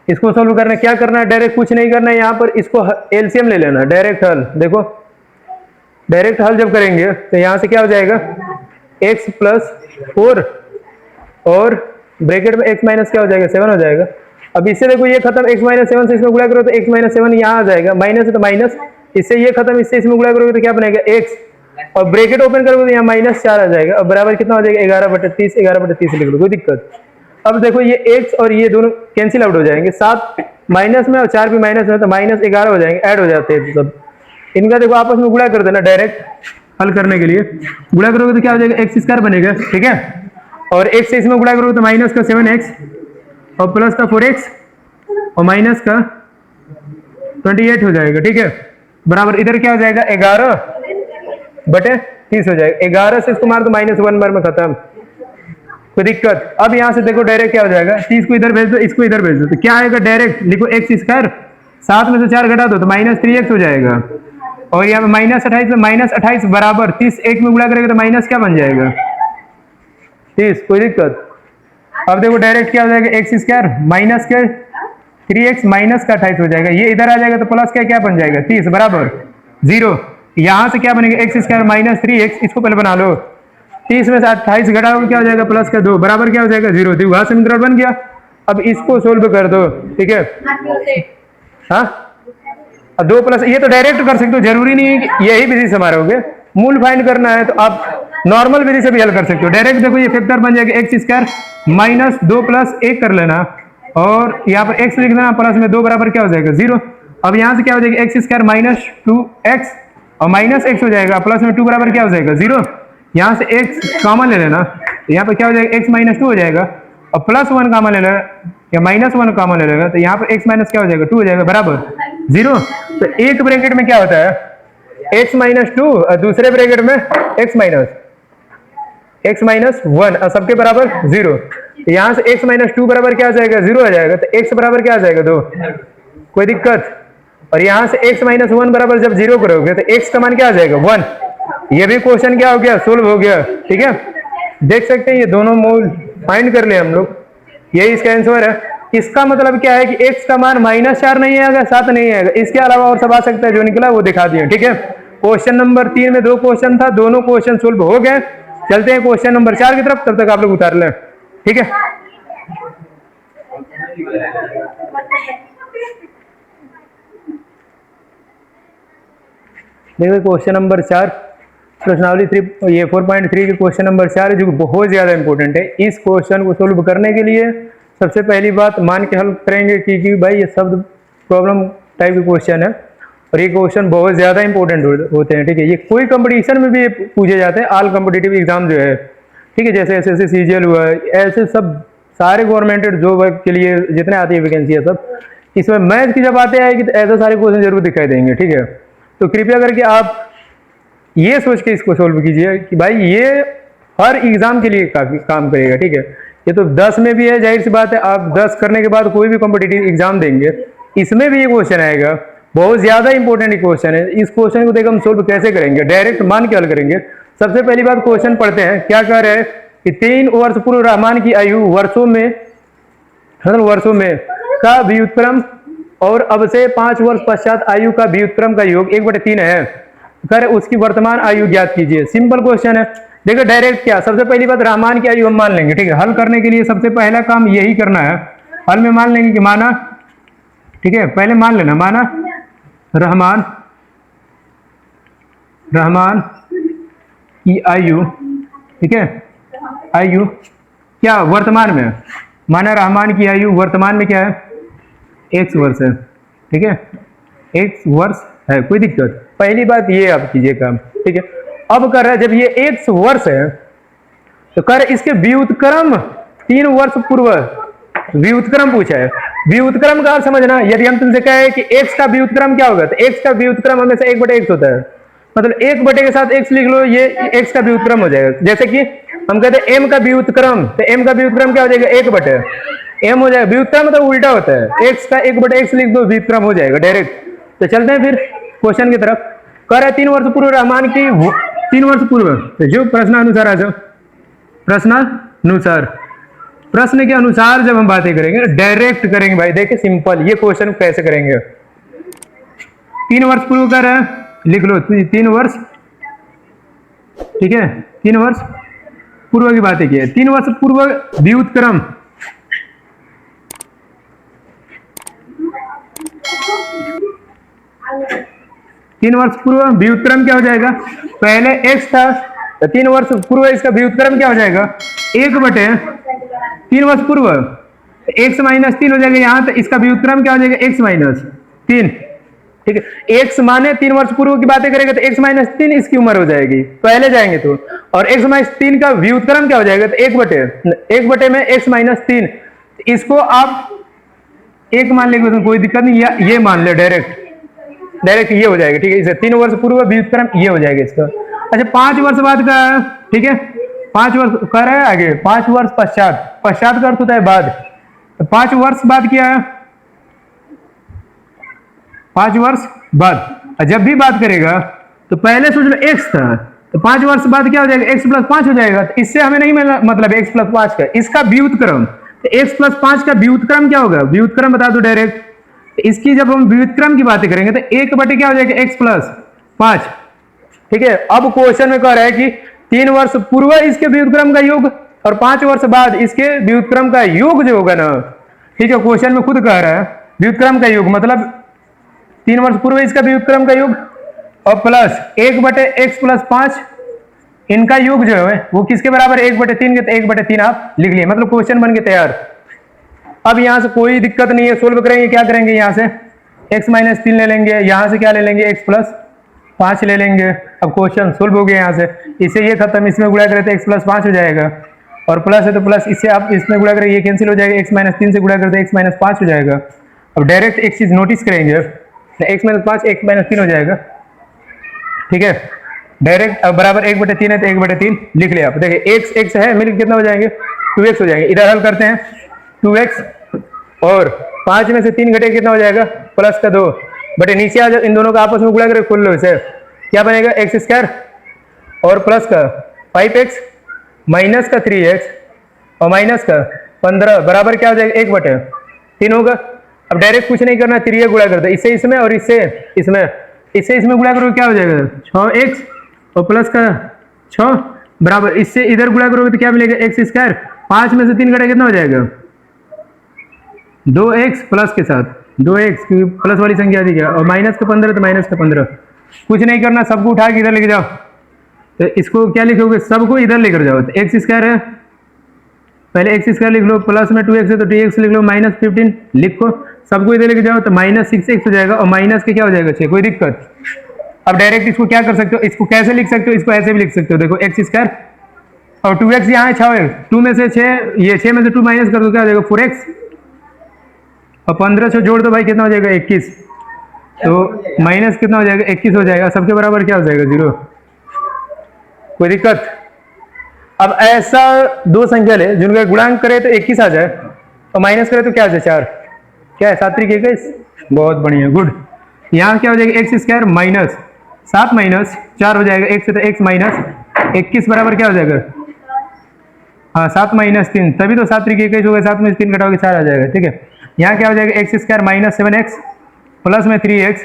इसको सोल्व करने, क्या करना है, डायरेक्ट कुछ नहीं करना है, यहाँ पर इसको एलसीएम ले लेना, डायरेक्ट हल। देखो डायरेक्ट हल जब करेंगे तो यहाँ से क्या हो जाएगा, x प्लस 4 और ब्रैकेट में x माइनस क्या हो जाएगा, 7 हो जाएगा। अब इससे देखो ये खत्म, x माइनस 7 से इसमें गुणा करो तो x माइनस 7 यहाँ आ जाएगा, माइनस है तो माइनस, इससे ये खत्म, इससे इसमें गुणा करोगे तो क्या बनेगा x, और ब्रैकेट ओपन करोगे तो यहाँ -4 आ जाएगा। अब बराबर कितना हो जाएगा, 11/30, 11/30 लिख लो, कोई दिक्कत। अब देखो ये x और ये दोनों कैंसिल आउट हो जाएंगे, 7 माइनस में और 4 भी माइनस में, तो -11 हो जाएंगे, ऐड हो जाते हैं सब। इनका देखो आपस में गुणा कर देना, डायरेक्ट हल करने के लिए गुणा करोगे तो क्या हो जाएगा, x² बनेगा, ठीक है। और x से इसमें गुणा करोगे तो माइनस का 7x और प्लस का 4x और माइनस का 28 हो जाएगा, ठीक है। बराबर इधर क्या हो जाएगा, 11/30 हो जाएगा। 11 से इसको मार दो -1 बार में खत्म, कोई दिक्कत। अब यहाँ से देखो डायरेक्ट क्या हो जाएगा, 30 को इधर भेज दो, इसको इधर भेज दो, तो क्या आएगा, डायरेक्ट लिखो x², 7 में से 4 घटा दो तो -3x हो जाएगा। और यहाँ पे -28 में -28 बराबर 30 एक में गुणा करेगा तो माइनस क्या बन जाएगा, 30, कोई दिक्कत। अब देखो डायरेक्ट क्या हो जाएगा, x² माइनस के 3x माइनस का 28 हो जाएगा, ये इधर आ जाएगा तो प्लस क्या बन जाएगा, 30 बराबर 0। यहाँ से क्या बनेगा, x² माइनस 3x, इसको पहले बना लो, 30 में से 28 घटाओगे क्या हो जाएगा, प्लस का 2 बराबर क्या हो जाएगा, 0। देखो समीकरण बन गया। अब इसको सोल्व कर दो, ठीक है। हाँ 2 प्लस, ये तो डायरेक्ट कर सकते हो, जरूरी नहीं है कि यही विधि से मारोगे। मूल फाइंड करना है तो आप नॉर्मल विधि से भी हल कर सकते हो। डायरेक्ट देखो ये फैक्टर बन जाएगा, x² माइनस 2 प्लस 1 कर लेना, और यहाँ पर x लिख देना, प्लस में 2 बराबर क्या हो जाएगा, 0। अब यहाँ से क्या हो जाएगा, x² माइनस 2x और माइनस x हो जाएगा, प्लस में 2 बराबर क्या हो जाएगा, 0। यहाँ से x कॉमन ले लेना, तो यहाँ पर क्या हो जाएगा, x माइनस 2 हो जाएगा, और +1 कॉमन ले लेना या -1 कॉमन ले लेगा, तो यहाँ पर x माइनस क्या हो जाएगा, 2 हो जाएगा बराबर 0। तो एक ब्रैकेट में क्या होता है, x माइनस 2 और दूसरे ब्रैकेट में x माइनस 1 और सबके बराबर 0। तो यहाँ से x माइनस 2 बराबर क्या आ जाएगा, 0 आ जाएगा, तो x बराबर क्या आ जाएगा, 2, कोई दिक्कत। और यहाँ से x माइनस 1 बराबर जब 0 करोगे तो x का मान क्या आ जाएगा, 1। ये भी क्वेश्चन क्या हो गया, सोल्व हो गया, ठीक है। देख सकते हैं ये दोनों मूल फाइंड कर लिए हम लोग, यही इसका आंसर है। इसका मतलब क्या है कि x का मान -4 नहीं आएगा, 7 नहीं आएगा, इसके अलावा और सब आ सकता है, जो निकला वो दिखा दिए, ठीक है। क्वेश्चन नंबर 3 में 2 क्वेश्चन था, दोनों क्वेश्चन सोल्व हो गए। चलते हैं क्वेश्चन नंबर 4 की तरफ, तब तक आप लोग उतार लें, ठीक है। देखो क्वेश्चन नंबर 4 प्रश्नावली 3, ये 4.3 के क्वेश्चन नंबर 4 है, जो बहुत ज्यादा इंपॉर्टेंट है। इस क्वेश्चन को सोल्व करने के लिए सबसे पहली बात मान के हल करेंगे कि भाई ये शब्द प्रॉब्लम टाइप के क्वेश्चन है, और ये क्वेश्चन बहुत ज्यादा इंपॉर्टेंट होते हैं, ठीक है। ये कोई कंपटीशन में भी पूछे जाते हैं, ऑल कॉम्पिटिटिव एग्जाम जो है, ठीक है, जैसे SSC CGL हुआ, ऐसे सब सारे गवर्नमेंट जॉब के लिए जितने आती है वैकेंसी है सब, इसमें मैथ की जब आते आएगी तो ऐसे सारे क्वेश्चन जरूर दिखाई देंगे, ठीक है। तो कृपया करके आप ये सोच के इसको सोल्व कीजिए कि भाई ये हर एग्जाम के लिए काफी काम करेगा, ठीक है। ये तो 10 में भी है, जाहिर सी बात है, आप 10 करने के बाद कोई भी कॉम्पिटिटिव एग्जाम देंगे, इसमें भी ये क्वेश्चन आएगा, बहुत ज्यादा इंपॉर्टेंट क्वेश्चन है। इस क्वेश्चन को देखो हम सोल्व कैसे करेंगे, डायरेक्ट मान के हल करेंगे। सबसे पहली बात क्वेश्चन पढ़ते हैं, क्या कह रहे हैं कि 3 वर्ष पूर्व रहमान की आयु वर्षों में का व्युत्क्रम और अब से 5 वर्ष पश्चात आयु का व्युत्क्रम का योग 1/3 है। कर उसकी वर्तमान आयु ज्ञात कीजिए। सिंपल क्वेश्चन है, देखो डायरेक्ट क्या, सबसे पहली बात रहमान की आयु हम मान लेंगे, ठीक है। हल करने के लिए सबसे पहला काम यही करना है, हल में मान लेंगे कि माना, ठीक है, पहले मान लेना, माना रहमान, रहमान की आयु, ठीक है, आयु क्या वर्तमान में, माना रहमान की आयु वर्तमान में क्या है, x वर्ष है, ठीक है, x वर्ष है, कोई दिक्कत। पहली बात ये आप कीजिए काम, ठीक है। अब कर रहा है जब ये x वर्ष है तो कर इसके व्युत्क्रम 3 वर्ष पूर्व, व्युत्क्रम पूछा है। व्युत्क्रम का अर्थ समझना, यदि हम तुमसे कहे कि x का व्युत्क्रम क्या होगा, तो x का व्युत्क्रम हमेशा 1/x होता है, मतलब 1 के साथ x लिख लो, ये x का व्युत्क्रम हो जाएगा। जैसे कि हम कहते हैं m का व्युत्क्रम, तो m का व्युत्क्रम क्या हो जाएगा, 1/m हो जाएगा। व्युत्क्रम मतलब उल्टा होता है, x का 1/x लिख दो, व्युत्क्रम हो जाएगा डायरेक्ट। तो चलते हैं फिर क्वेश्चन की तरफ। कर है 3 वर्ष पूर्व रहमान की, 3 वर्ष पूर्व, तो जो प्रश्नानुसार आ जाओ, प्रश्नानुसार, प्रश्न के अनुसार जब हम बातें करेंगे डायरेक्ट करेंगे भाई। देखिए सिंपल, ये क्वेश्चन कैसे करेंगे। 3 वर्ष पूर्व कर है, लिख लो 3 वर्ष, ठीक है, 3 वर्ष पूर्व की बातें की है। 3 वर्ष पूर्व व्युत्क्रम, तीन वर्ष पूर्व व्युत्क्रम क्या हो जाएगा, पहले x था तो 3 वर्ष पूर्व इसका व्युत्क्रम क्या हो जाएगा, 1/3 वर्ष पूर्व, x - 3 हो जाएगा यहाँ, तो इसका व्युत्क्रम क्या हो जाएगा, x - 3, ठीक है। x माने 3 वर्ष पूर्व की बातें करेंगे तो x - 3 इसकी उम्र हो जाएगी, पहले जाएंगे तो, और x - 3 का व्युत्क्रम क्या हो जाएगा, तो 1/1 में x - 3, इसको आप 1 मान लेंगे तो कोई दिक्कत नहीं, या ये मान ले डायरेक्ट ये हो जाएगा, ठीक है। इसे 3 वर्ष पूर्व व्युत्क्रम ये हो जाएगा इसका। अच्छा 5 वर्ष बाद का, ठीक है, 5 वर्ष कर है आगे, 5 वर्ष पश्चात, पश्चात का अर्थ होता है बाद, तो 5 वर्ष बाद क्या है, 5 वर्ष बाद। जब भी बात करेगा तो पहले सोच लो x था, तो 5 वर्ष बाद क्या हो जाएगा, x + 5 हो जाएगा। तो इससे हमें नहीं मतलब x + 5 का, इसका व्युत्क्रम, तो x + 5 का व्युत्क्रम क्या होगा, व्युत्क्रम बता दो डायरेक्ट। इसकी जब हम व्युत्क्रम की बातें करेंगे तो 1/, क्या हो जाएगा, x + 5, ठीक है। अब क्वेश्चन में कह रहा है कि 3 वर्ष पूर्व इसके व्युत्क्रम का योग और 5 वर्ष बाद इसके व्युत्क्रम का योग जो होगा ना, ठीक है, क्वेश्चन में खुद कह रहा है व्युत्क्रम का योग मतलब 3 वर्ष पूर्व इसका व्युत्क्रम का योग और प्लस 1/x + 5 इनका योग जो है वो किसके बराबर, 1/3 के, तो 1/3 आप लिख लिए, मतलब क्वेश्चन बन के तैयार। अब यहां से कोई दिक्कत नहीं है, सोल्व करेंगे, क्या करेंगे, यहां से x - 3 ले लेंगे, यहां से क्या ले लेंगे, x + 5 ले लेंगे। अब क्वेश्चन सोल्व हो गया यहाँ से, इससे ये खत्म, इसमें गुणा करें तो x + 5 हो जाएगा, और प्लस है तो प्लस, इससे आप इसमें गुणा करें, ये कैंसिल हो जाएगा, x - 3 से गुणा करते x - 5 हो जाएगा। अब डायरेक्ट एक चीज नोटिस करेंगे, x - 5 x - 3 हो जाएगा, ठीक है, डायरेक्ट। अब बराबर 1/3 है तो 1/3 लिख लिया। आप देखिए x है, मिल कितना हो जाएंगे, 2x हो जाएंगे। इधर हल करते हैं, 2x और 5 में से 3 घटे कितना हो जाएगा, +2, बटे नीचे आ जाओ, इन दोनों का आपस में गुणा करके खोल लो, इसे क्या बनेगा, x² और प्लस का 5x माइनस का 3x और माइनस का 15 बराबर क्या हो जाएगा, 1/3 होगा। अब डायरेक्ट कुछ नहीं करना, 3 गुणा कर दो, इससे इसमें और इससे इसमें, इससे इसमें गुणा करोगे क्या हो जाएगा, 6x और प्लस का 6 बराबर, इससे इधर गुणा करोगे तो क्या मिलेगा, x²। 5 में से 3 घटा कितना हो जाएगा, 2x प्लस के साथ 2x, प्लस वाली संख्या दी गया, और माइनस का 15 तो माइनस का 15। कुछ नहीं करना, सबको उठा के इधर लेके जाओ, तो इसको क्या लिखोगे, सबको इधर लेकर जाओ, तो x² है, पहले x² लिख लो, प्लस में 2x है तो 2x लिख लो, -15 लिखो, सबको इधर लेके जाओ तो -6x हो जाएगा, और माइनस के क्या हो जाएगा 6, कोई दिक्कत। अब डायरेक्ट इसको क्या कर सकते हो, इसको कैसे लिख सकते हो, इसको ऐसे भी लिख सकते हो, देखो x² और 2x यहाँ है 6x, 2 में से 6, ये 6 में से 2 माइनस कर दो, क्या हो जाएगा 4x, और 15 से जोड़ दो भाई, कितना हो जाएगा 21, तो माइनस कितना हो जाएगा 21 हो जाएगा, सबके बराबर क्या हो जाएगा 0, कोई दिक्कत। अब ऐसा दो संख्या ले जिनका गुणांक करे तो 21 आ जाए और माइनस करे तो क्या आ जाए 4, क्या है 7 × 21, बहुत बढ़िया, गुड। यहाँ क्या हो जाएगा x² माइनस 7 माइनस 4 हो जाएगा, x से तो x माइनस 21 बराबर क्या हो जाएगा, हाँ 7 - 3, तभी तो 7 × 21 हो गया, 7 में 3 घटाओगे 4 आ जाएगा, ठीक है। यहाँ क्या हो जाएगा x² माइनस 7x प्लस में 3x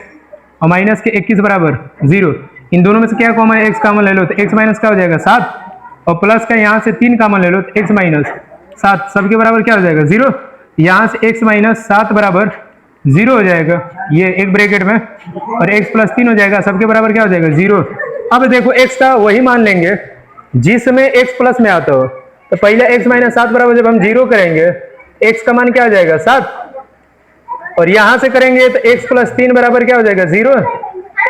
और माइनस के 21 बराबर 0, इन दोनों में से क्या कॉमन है, x कॉमन ले लो, तो x माइनस क्या हो जाएगा 7 और प्लस का यहाँ से 3 कॉमन ले लो तो x माइनस 7 सबके बराबर क्या हो जाएगा 0। यहाँ से x माइनस 7 बराबर 0 हो जाएगा, ये एक ब्रैकेट में, और x प्लस 3 हो जाएगा, सबके बराबर क्या हो जाएगा 0। अब देखो x का वही मान लेंगे जिसमें x प्लस में आता हो, तो पहले x माइनस 7 बराबर जब हम 0 करेंगे x का मान क्या हो जाएगा 7, और यहां से करेंगे तो x प्लस 3 बराबर क्या हो जाएगा 0,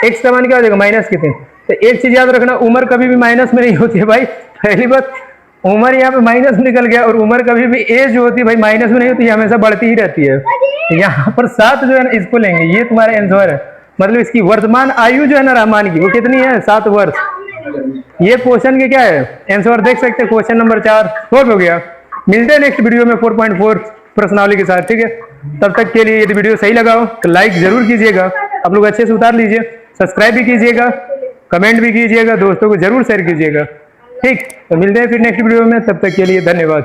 x का मान क्या हो जाएगा माइनस कितने। तो एक चीज याद रखना, उम्र कभी भी माइनस में नहीं होती है भाई, पहली बात उम्र यहाँ पे माइनस निकल गया, और उम्र कभी भी एज जो होती है भाई माइनस में नहीं होती, हमेशा बढ़ती ही रहती है। तो यहाँ पर 7 जो है ना इसको लेंगे, ये तुम्हारा आंसर है, मतलब इसकी वर्तमान आयु जो है ना रहमान की वो कितनी है 7 वर्ष। ये क्वेश्चन के क्या है आंसर देख सकते हैं, क्वेश्चन नंबर 4 सोल्व हो गया। मिलते हैं नेक्स्ट वीडियो में 4.4 प्रश्नावली के साथ, ठीक है। तब तक के लिए यदि वीडियो सही लगा हो तो लाइक जरूर कीजिएगा, आप लोग अच्छे से उतार लीजिए, सब्सक्राइब भी कीजिएगा, कमेंट भी कीजिएगा, दोस्तों को जरूर शेयर कीजिएगा, ठीक। तो मिलते हैं फिर नेक्स्ट वीडियो में, तब तक के लिए धन्यवाद।